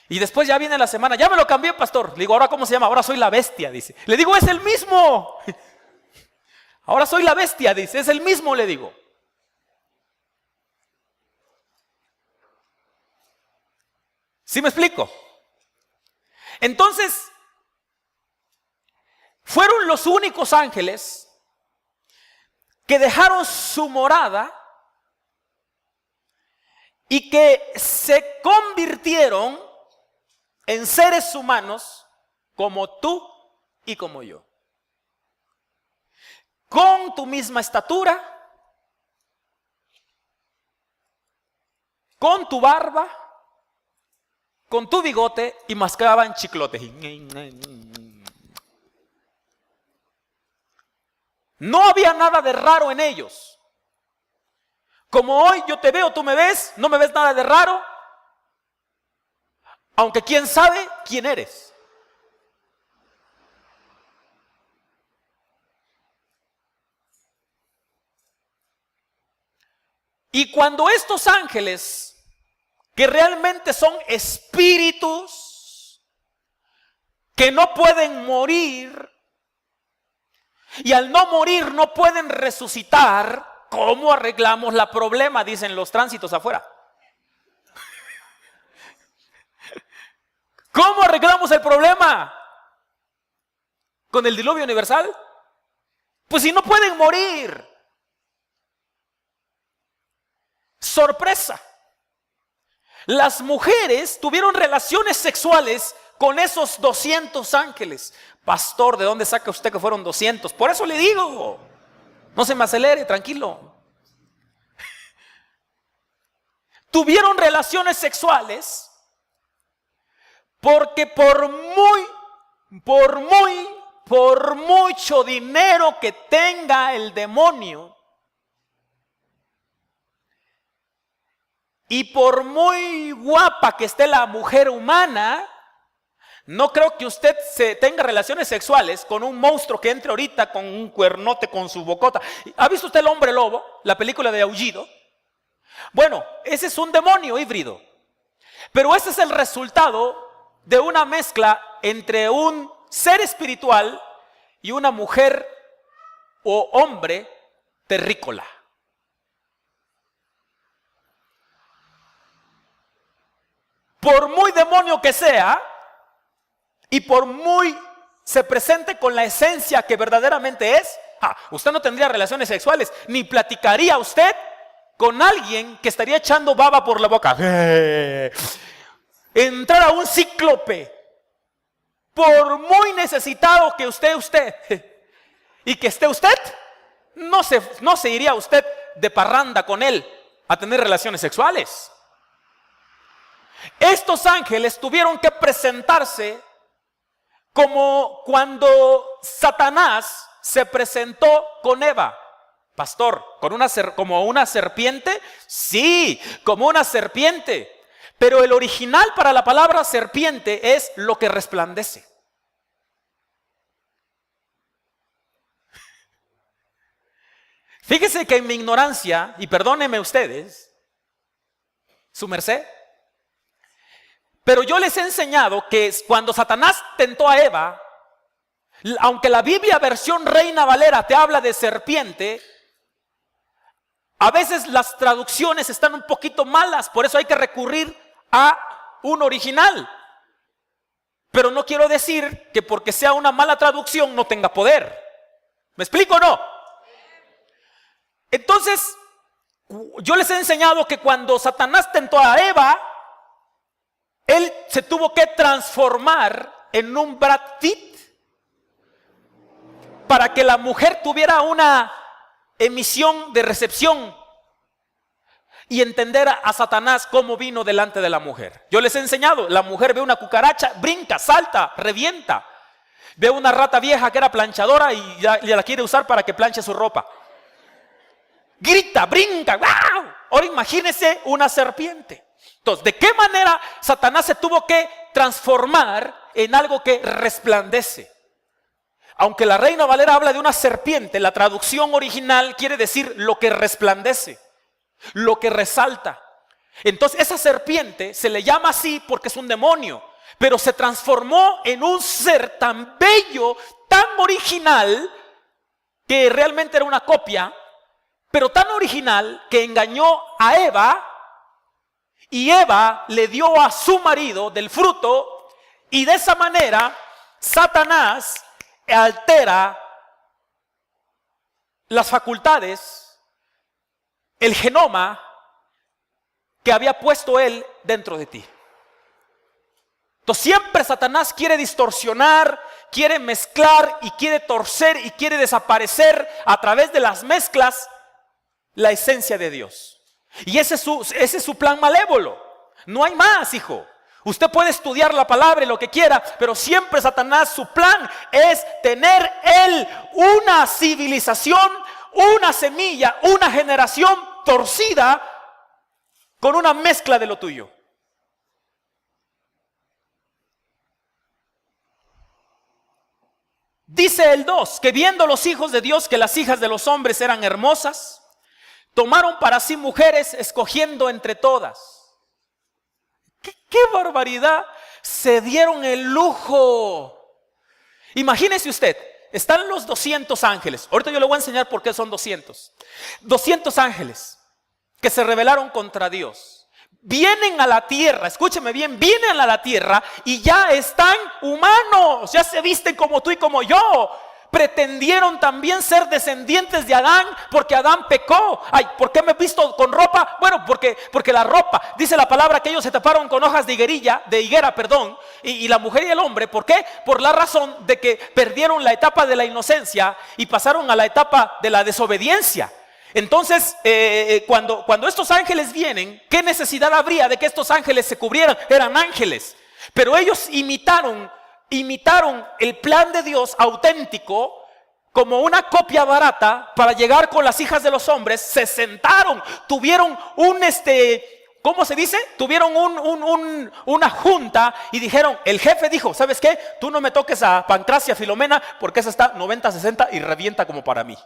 Y después ya viene la semana, ya me lo cambié, pastor. Le digo, ¿ahora cómo se llama? Ahora soy la bestia, dice. Le digo, es el mismo. Ahora soy la bestia, dice, es el mismo, le digo. ¿Sí me explico? Entonces, fueron los únicos ángeles que dejaron su morada y que se convirtieron en seres humanos como tú y como yo. Con tu misma estatura, con tu barba, con tu bigote y mascaban chiclotes. No había nada de raro en ellos. Como hoy yo te veo, tú me ves, no me ves nada de raro. Aunque quién sabe quién eres. Y cuando estos ángeles, que realmente son espíritus, que no pueden morir, y al no morir no pueden resucitar, ¿cómo arreglamos la problema? Dicen los tránsitos afuera. ¿Cómo arreglamos el problema? ¿Con el diluvio universal? Pues si no pueden morir. Sorpresa. Las mujeres tuvieron relaciones sexuales con esos 200 ángeles. Pastor, ¿de dónde saca usted que fueron 200? Por eso le digo, no se me acelere, tranquilo. Tuvieron relaciones sexuales porque por mucho dinero que tenga el demonio y por muy guapa que esté la mujer humana, no creo que usted tenga relaciones sexuales con un monstruo que entre ahorita con un cuernote con su bocota. ¿Ha visto usted El Hombre Lobo? La película de Aullido. Bueno, ese es un demonio híbrido. Pero ese es el resultado de una mezcla entre un ser espiritual y una mujer o hombre terrícola. Por muy demonio que sea y por muy se presente con la esencia que verdaderamente es, usted no tendría relaciones sexuales, ni platicaría usted con alguien que estaría echando baba por la boca. Entrar a un cíclope, por muy necesitado que usted y que esté usted, no se iría usted de parranda con él a tener relaciones sexuales. Estos ángeles tuvieron que presentarse como cuando Satanás se presentó con Eva. Pastor, ¿como una serpiente? Sí, como una serpiente. Pero el original para la palabra serpiente es lo que resplandece. Fíjese que en mi ignorancia, y perdónenme ustedes, su merced, pero yo les he enseñado que cuando Satanás tentó a Eva, aunque la Biblia versión Reina Valera te habla de serpiente, a veces las traducciones están un poquito malas, por eso hay que recurrir a un original. Pero no quiero decir que porque sea una mala traducción no tenga poder. ¿Me explico o no? Entonces, yo les he enseñado que cuando Satanás tentó a Eva, él se tuvo que transformar en un Brad Pitt para que la mujer tuviera una emisión de recepción y entender a Satanás cómo vino delante de la mujer. Yo les he enseñado, la mujer ve una cucaracha, brinca, salta, revienta. Ve una rata vieja que era planchadora y ya la quiere usar para que planche su ropa. grita, brinca. ¡Wow! Ahora imagínese una serpiente. Entonces, ¿de qué manera Satanás se tuvo que transformar en algo que resplandece? Aunque la Reina Valera habla de una serpiente, la traducción original quiere decir lo que resplandece, lo que resalta. Entonces esa serpiente se le llama así porque es un demonio, pero se transformó en un ser tan bello, tan original, que realmente era una copia, pero tan original que engañó a Eva, y Eva le dio a su marido del fruto, y de esa manera Satanás altera las facultades, el genoma que había puesto él dentro de ti. Entonces siempre Satanás quiere distorsionar, quiere mezclar y quiere torcer y quiere desaparecer a través de las mezclas la esencia de Dios. Y ese es su plan malévolo. No hay más, hijo. Usted puede estudiar la palabra y lo que quiera, pero siempre Satanás, su plan es tener él una civilización, una semilla, una generación torcida con una mezcla de lo tuyo. Dice el 2, que viendo los hijos de Dios que las hijas de los hombres eran hermosas, tomaron para sí mujeres escogiendo entre todas. ¡Qué barbaridad! Se dieron el lujo. Imagínese usted, están los 200 ángeles. Ahorita yo le voy a enseñar por qué son 200. 200 ángeles que se rebelaron contra Dios. Vienen a la tierra, escúcheme bien, vienen a la tierra y ya están humanos, ya se visten como tú y como yo. Pretendieron también ser descendientes de Adán porque Adán pecó. Ay, ¿por qué me he visto con ropa? Bueno, porque la ropa, dice la palabra que ellos se taparon con hojas de higuera, y la mujer y el hombre. ¿Por qué? Por la razón de que perdieron la etapa de la inocencia y pasaron a la etapa de la desobediencia. Entonces, cuando estos ángeles vienen, ¿qué necesidad habría de que estos ángeles se cubrieran? Eran ángeles, pero ellos imitaron el plan de Dios auténtico como una copia barata para llegar con las hijas de los hombres. Se sentaron, tuvieron ¿cómo se dice? Tuvieron una junta y dijeron, el jefe dijo, ¿sabes qué? Tú no me toques a Pancracia Filomena porque esa está 90-60 y revienta como para mí.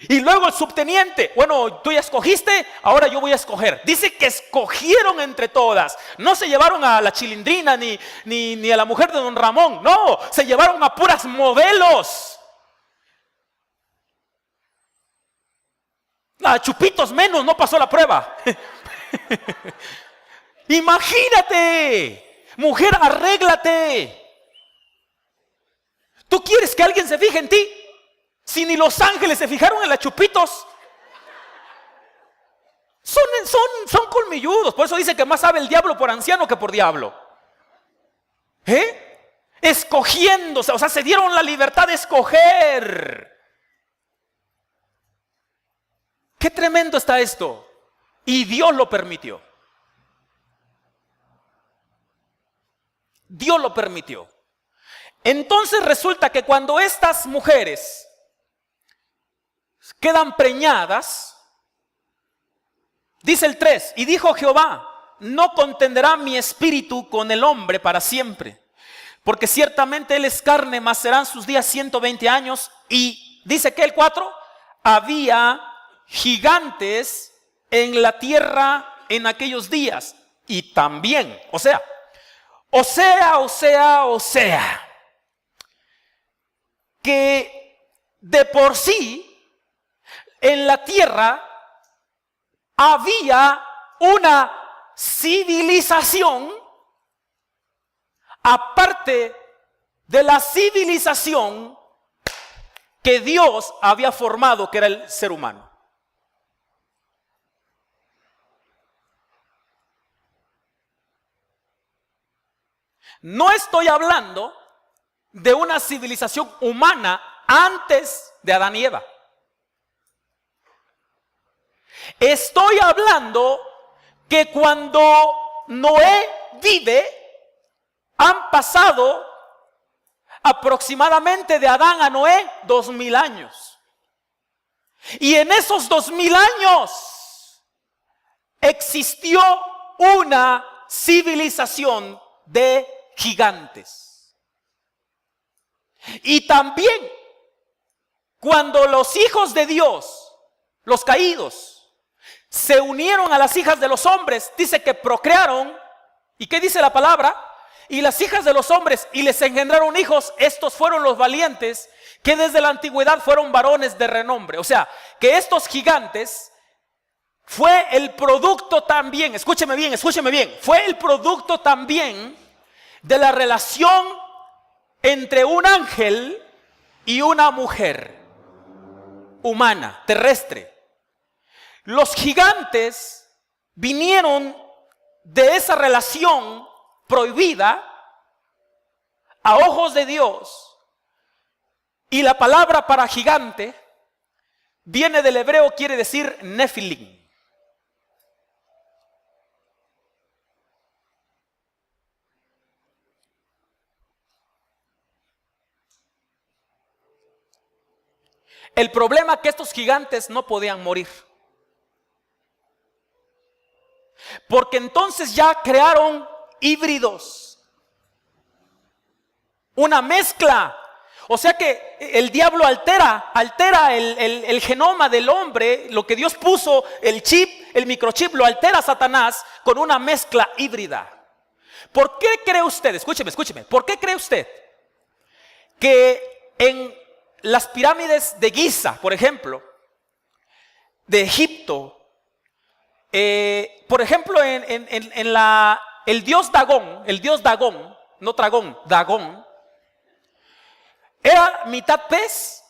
Y luego el subteniente, bueno, tú ya escogiste, ahora yo voy a escoger. Dice que escogieron entre todas. No se llevaron a la Chilindrina ni a la mujer de don Ramón. No, se llevaron a puras modelos. A Chupitos menos, no pasó la prueba. Imagínate, mujer, arréglate. ¿Tú quieres que alguien se fije en ti? Si ni los ángeles se fijaron en las Chupitos. Son colmilludos. Por eso dice que más sabe el diablo por anciano que por diablo. Escogiéndose, o sea, se dieron la libertad de escoger. Qué tremendo está esto. Y Dios lo permitió. Dios lo permitió. Entonces resulta que cuando estas mujeres quedan preñadas, dice el 3, y dijo Jehová, no contenderá mi espíritu con el hombre para siempre, porque ciertamente él es carne, mas serán sus días 120 años. Y dice que el 4, había gigantes en la tierra en aquellos días. Y también, o sea, que de por sí en la tierra había una civilización aparte de la civilización que Dios había formado, que era el ser humano. No estoy hablando de una civilización humana antes de Adán y Eva. Estoy hablando que cuando Noé vive, han pasado aproximadamente de Adán a Noé 2000 años. Y en esos 2000 años existió una civilización de gigantes. Y también cuando los hijos de Dios, los caídos, se unieron a las hijas de los hombres, dice que procrearon. ¿Y qué dice la palabra? Y las hijas de los hombres y les engendraron hijos. Estos fueron los valientes que desde la antigüedad fueron varones de renombre. O sea, que estos gigantes fue el producto también, escúcheme bien, fue el producto también de la relación entre un ángel y una mujer humana, terrestre. Los gigantes vinieron de esa relación prohibida a ojos de Dios, y la palabra para gigante viene del hebreo, quiere decir Nefilim. El problema es que estos gigantes no podían morir, porque entonces ya crearon híbridos, una mezcla. O sea que el diablo altera el genoma del hombre, lo que Dios puso, el chip, el microchip, lo altera Satanás con una mezcla híbrida. ¿Por qué cree usted, escúcheme, por qué cree usted que en las pirámides de Giza, por ejemplo, de Egipto, por ejemplo, el dios Dagón, no dragón, Dagón, era mitad pez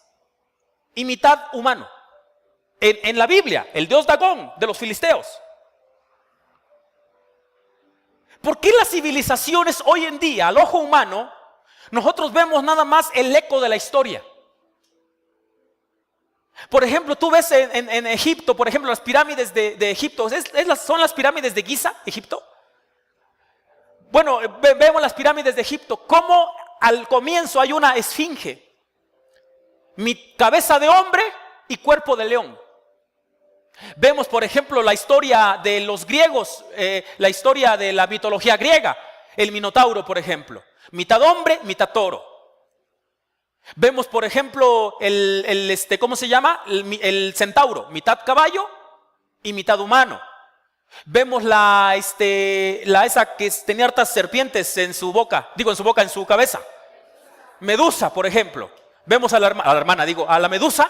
y mitad humano? En la Biblia, el dios Dagón de los filisteos. ¿Por qué las civilizaciones hoy en día, al ojo humano, nosotros vemos nada más el eco de la historia? Por ejemplo, tú ves en Egipto, por ejemplo, las pirámides de Egipto. ¿Son las pirámides de Giza, Egipto? Bueno, vemos las pirámides de Egipto. Cómo al comienzo hay una esfinge, cabeza de hombre y cuerpo de león. Vemos, por ejemplo, la historia de los griegos, la historia de la mitología griega, el Minotauro, por ejemplo, mitad hombre, mitad toro. Vemos, por ejemplo, ¿cómo se llama? El centauro, mitad caballo y mitad humano. Vemos esa que tenía hartas serpientes en su cabeza. Medusa, por ejemplo. Vemos a la medusa.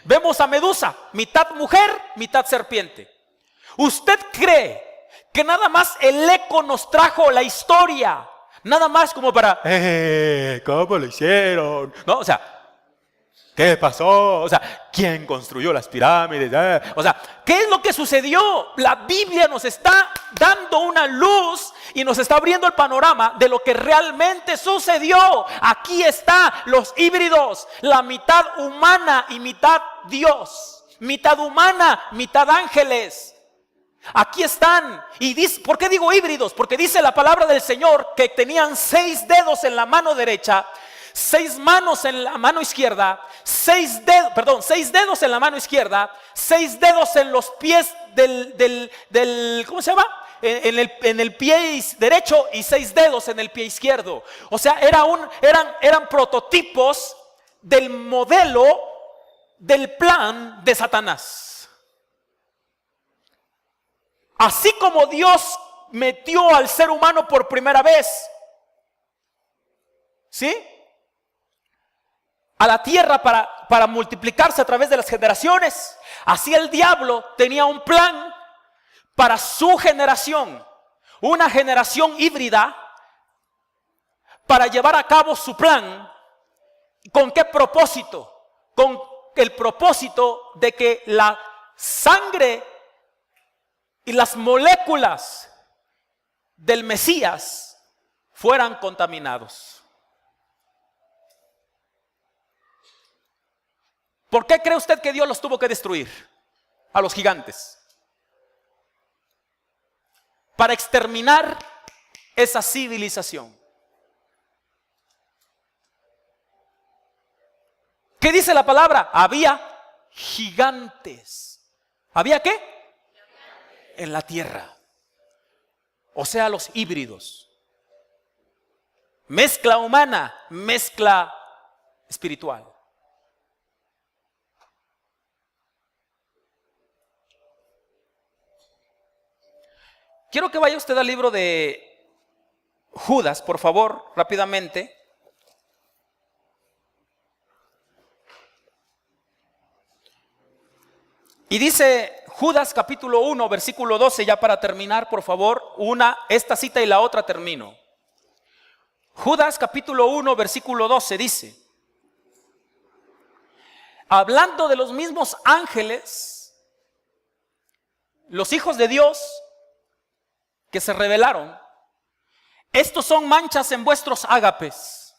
Vemos a Medusa, mitad mujer, mitad serpiente. ¿Usted cree que nada más el eco nos trajo la historia? Nada más como para, ¿cómo lo hicieron? No, o sea, ¿qué pasó? O sea, ¿quién construyó las pirámides? O sea, ¿qué es lo que sucedió? La Biblia nos está dando una luz y nos está abriendo el panorama de lo que realmente sucedió. Aquí están los híbridos, la mitad humana y mitad Dios, mitad humana, mitad ángeles. Aquí están. Y dice, ¿por qué digo híbridos? Porque dice la palabra del Señor que tenían 6 dedos en la mano derecha, 6 manos en la mano izquierda, 6 dedos en la mano izquierda, 6 dedos en los pies del ¿cómo se llama? En el pie derecho y 6 dedos en el pie izquierdo. O sea, eran prototipos del modelo del plan de Satanás. Así como Dios metió al ser humano por primera vez, ¿sí?, a la tierra para multiplicarse a través de las generaciones, así el diablo tenía un plan para su generación, una generación híbrida, para llevar a cabo su plan. ¿Con qué propósito? Con el propósito de que la sangre y las moléculas del Mesías fueran contaminados. ¿Por qué cree usted que Dios los tuvo que destruir a los gigantes? Para exterminar esa civilización. ¿Qué dice la palabra? Había gigantes. ¿Había qué? En la tierra. O sea, los híbridos. Mezcla humana, mezcla espiritual. Quiero que vaya usted al libro de Judas, por favor, rápidamente. Y dice Judas capítulo 1, versículo 12, ya para terminar, por favor, esta cita y la otra termino. Judas capítulo 1, versículo 12 dice, hablando de los mismos ángeles, los hijos de Dios que se rebelaron, estos son manchas en vuestros ágapes,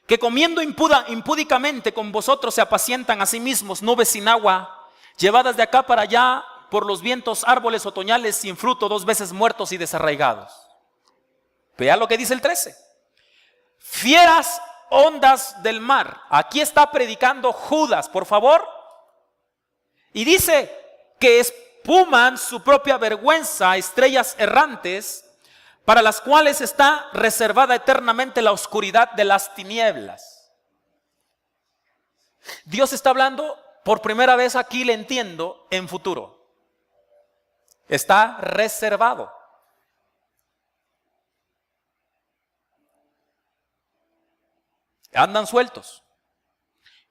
que comiendo impúdicamente con vosotros se apacientan a sí mismos nubes sin agua, llevadas de acá para allá por los vientos, árboles otoñales sin fruto, 2 veces muertos y desarraigados. Vea lo que dice el 13. Fieras ondas del mar. Aquí está predicando Judas, por favor. Y dice que espuman su propia vergüenza, estrellas errantes, para las cuales está reservada eternamente la oscuridad de las tinieblas. Dios está hablando por primera vez aquí, le entiendo, en futuro. Está reservado. Andan sueltos.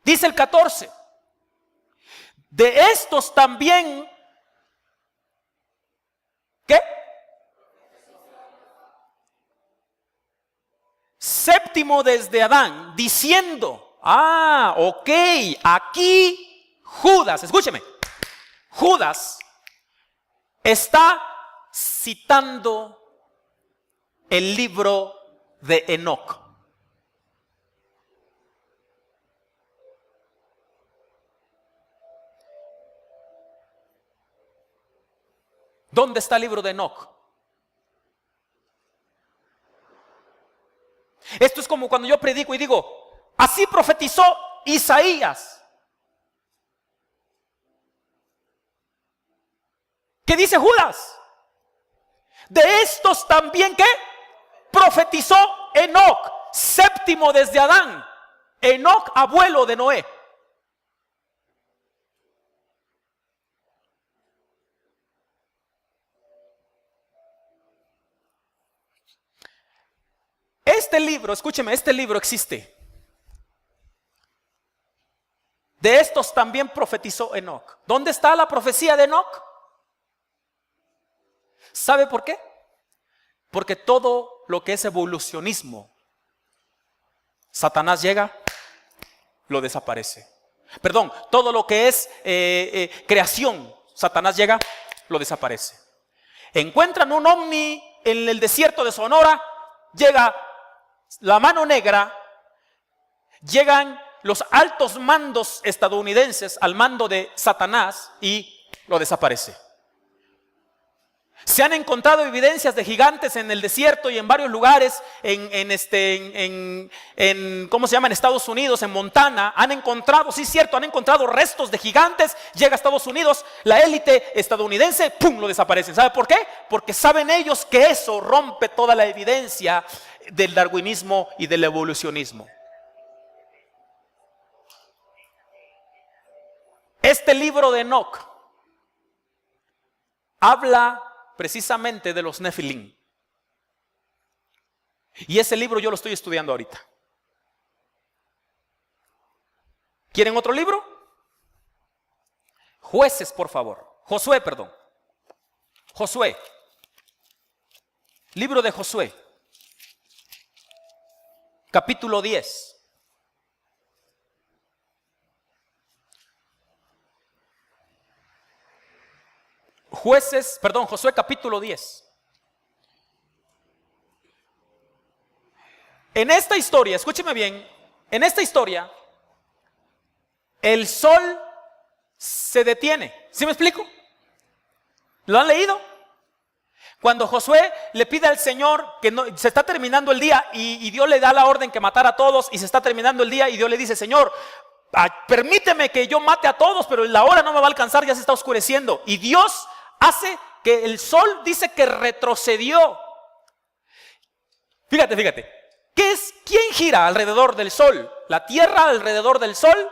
Dice el 14. De estos también, ¿qué? Séptimo desde Adán, diciendo, ok, aquí Judas, escúcheme, Judas está citando el libro de Enoc. ¿Dónde está el libro de Enoc? Esto es como cuando yo predico y digo, así profetizó Isaías. ¿Qué dice Judas? De estos también, ¿qué? Profetizó Enoc, séptimo desde Adán. Enoc, abuelo de Noé. Este libro, escúcheme, este libro existe. De estos también profetizó Enoc. ¿Dónde está la profecía de Enoc? ¿Sabe por qué? Porque todo lo que es evolucionismo, Satanás llega, lo desaparece. Perdón, todo lo que es creación, Satanás llega, lo desaparece. Encuentran un ovni en el desierto de Sonora, llega la mano negra, llegan los altos mandos estadounidenses al mando de Satanás y lo desaparece. Se han encontrado evidencias de gigantes en el desierto y en varios lugares, ¿cómo se llama? En Estados Unidos, en Montana. Han encontrado, sí es cierto, han encontrado restos de gigantes. Llega a Estados Unidos, la élite estadounidense, ¡pum!, lo desaparecen. ¿Sabe por qué? Porque saben ellos que eso rompe toda la evidencia del darwinismo y del evolucionismo. Este libro de Enoc habla precisamente de los Nefilim. Y ese libro yo lo estoy estudiando ahorita. ¿Quieren otro libro? Jueces, por favor. Josué, perdón. Josué. Libro de Josué. Capítulo 10. Josué capítulo 10. En esta historia, escúcheme bien, en esta historia, el sol se detiene. ¿Sí me explico? ¿Lo han leído? Cuando Josué le pide al Señor que se está terminando el día y Dios le da la orden que matara a todos y se está terminando el día y Dios le dice, Señor, permíteme que yo mate a todos, pero la hora no me va a alcanzar, ya se está oscureciendo. Y Dios hace que el sol, dice que retrocedió. Fíjate. ¿Quién gira alrededor del sol? ¿La tierra alrededor del sol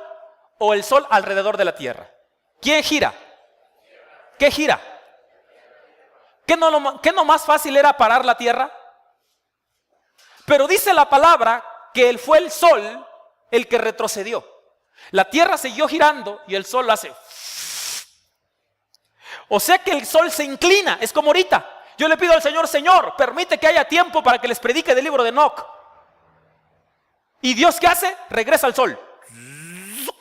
o el sol alrededor de la tierra? ¿Quién gira? ¿Qué gira? ¿Qué no más fácil era parar la tierra? Pero dice la palabra que fue el sol el que retrocedió. La tierra siguió girando y el sol hace. O sea que el sol se inclina. Es como ahorita. Yo le pido al Señor, Señor, permite que haya tiempo para que les predique del libro de Enoc. ¿Y Dios qué hace? Regresa al sol.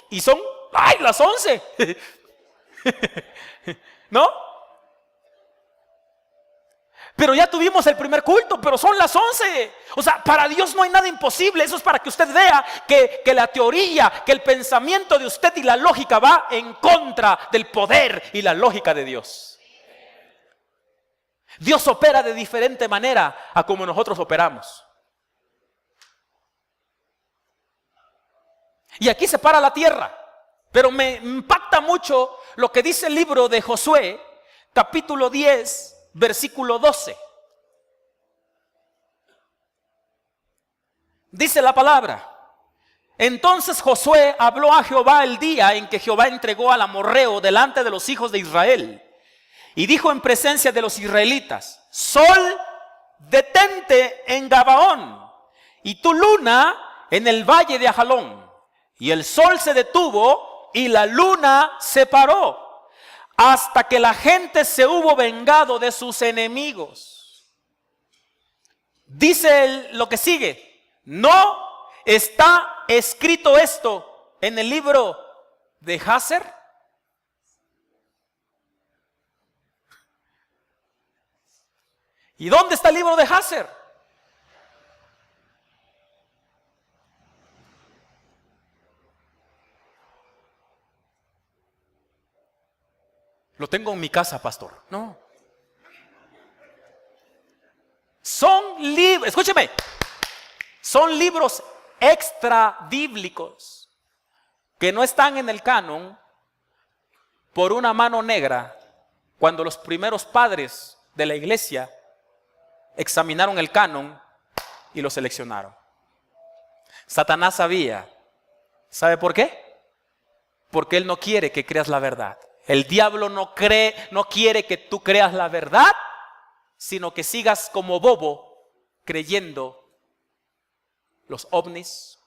Y son, las 11. ¿No? Pero ya tuvimos el primer culto, pero son las 11. O sea, para Dios no hay nada imposible. Eso es para que usted vea que la teoría, que el pensamiento de usted y la lógica va en contra del poder y la lógica de Dios. Dios opera de diferente manera a como nosotros operamos. Y aquí se para la tierra. Pero me impacta mucho lo que dice el libro de Josué, capítulo 10, versículo 12. Dice la palabra: entonces Josué habló a Jehová el día en que Jehová entregó al amorreo delante de los hijos de Israel. Y dijo en presencia de los israelitas: sol, detente en Gabaón, y tu luna en el valle de Ajalón. Y el sol se detuvo y la luna se paró, hasta que la gente se hubo vengado de sus enemigos. Dice lo que sigue: ¿no está escrito esto en el libro de Jaser? ¿Y dónde está el libro de Jaser? Lo tengo en mi casa, pastor. No. Son libros, escúcheme, son libros extra bíblicos que no están en el canon por una mano negra, cuando los primeros padres de la iglesia examinaron el canon y lo seleccionaron. Satanás sabía. ¿Sabe por qué? Porque él no quiere que creas la verdad. El diablo no quiere que tú creas la verdad, sino que sigas como bobo creyendo los ovnis,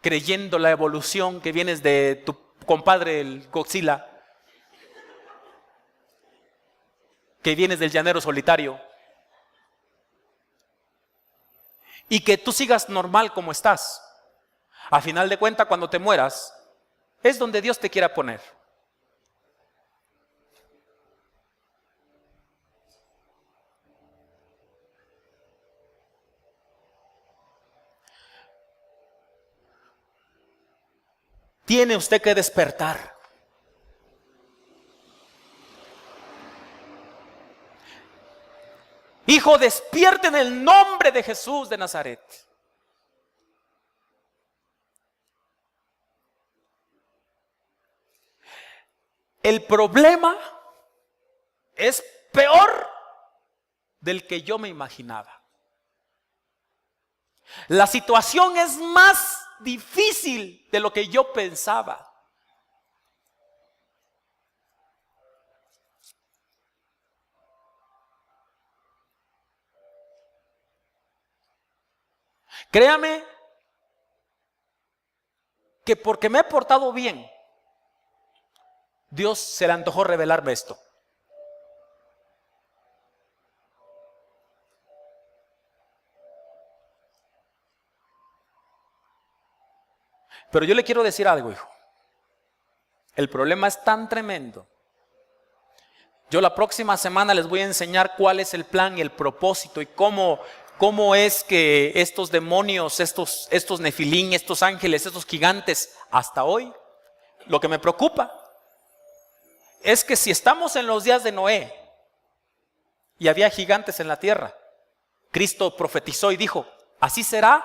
creyendo la evolución que vienes de tu compadre el Godzilla, que vienes del llanero solitario, y que tú sigas normal como estás. A final de cuentas, cuando te mueras, es donde Dios te quiera poner. Tiene usted que despertar. Hijo, despierte en el nombre de Jesús de Nazaret. El problema es peor del que yo me imaginaba. La situación es más difícil de lo que yo pensaba. Créame que porque me he portado bien, Dios se le antojó revelarme esto. Pero yo le quiero decir algo, hijo. El problema es tan tremendo. Yo la próxima semana les voy a enseñar cuál es el plan y el propósito y cómo es que estos demonios, estos nefilín, estos ángeles, estos gigantes, hasta hoy, lo que me preocupa es que si estamos en los días de Noé y había gigantes en la tierra, Cristo profetizó y dijo, así será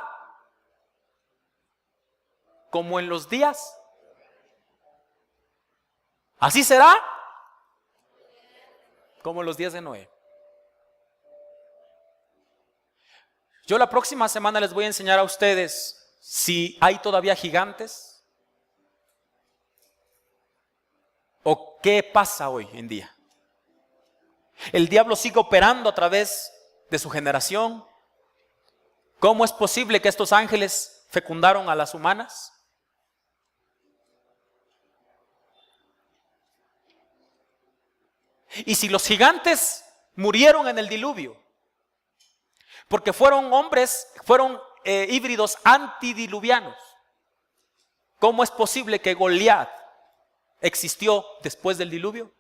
como en los días. Así será como en los días de Noé. Yo la próxima semana les voy a enseñar a ustedes si hay todavía gigantes o qué pasa hoy en día. El diablo sigue operando a través de su generación. ¿Cómo es posible que estos ángeles fecundaron a las humanas? Y si los gigantes murieron en el diluvio, porque fueron hombres, fueron híbridos antidiluvianos, ¿cómo es posible que Goliat existió después del diluvio?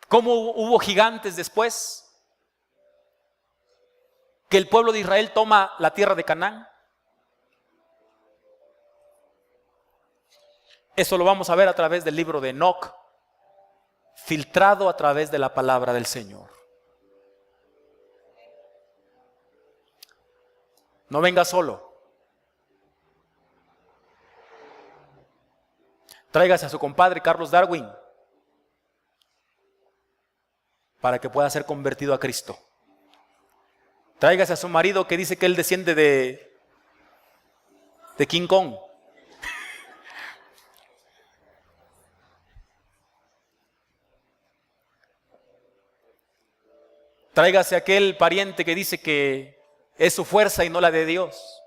¿Cómo hubo gigantes después que el pueblo de Israel toma la tierra de Canaán? Eso lo vamos a ver a través del libro de Enoc, filtrado a través de la palabra del Señor. No venga solo. Tráigase a su compadre Carlos Darwin para que pueda ser convertido a Cristo. Tráigase a su marido que dice que él desciende de King Kong. Tráigase a aquel pariente que dice que es su fuerza y no la de Dios.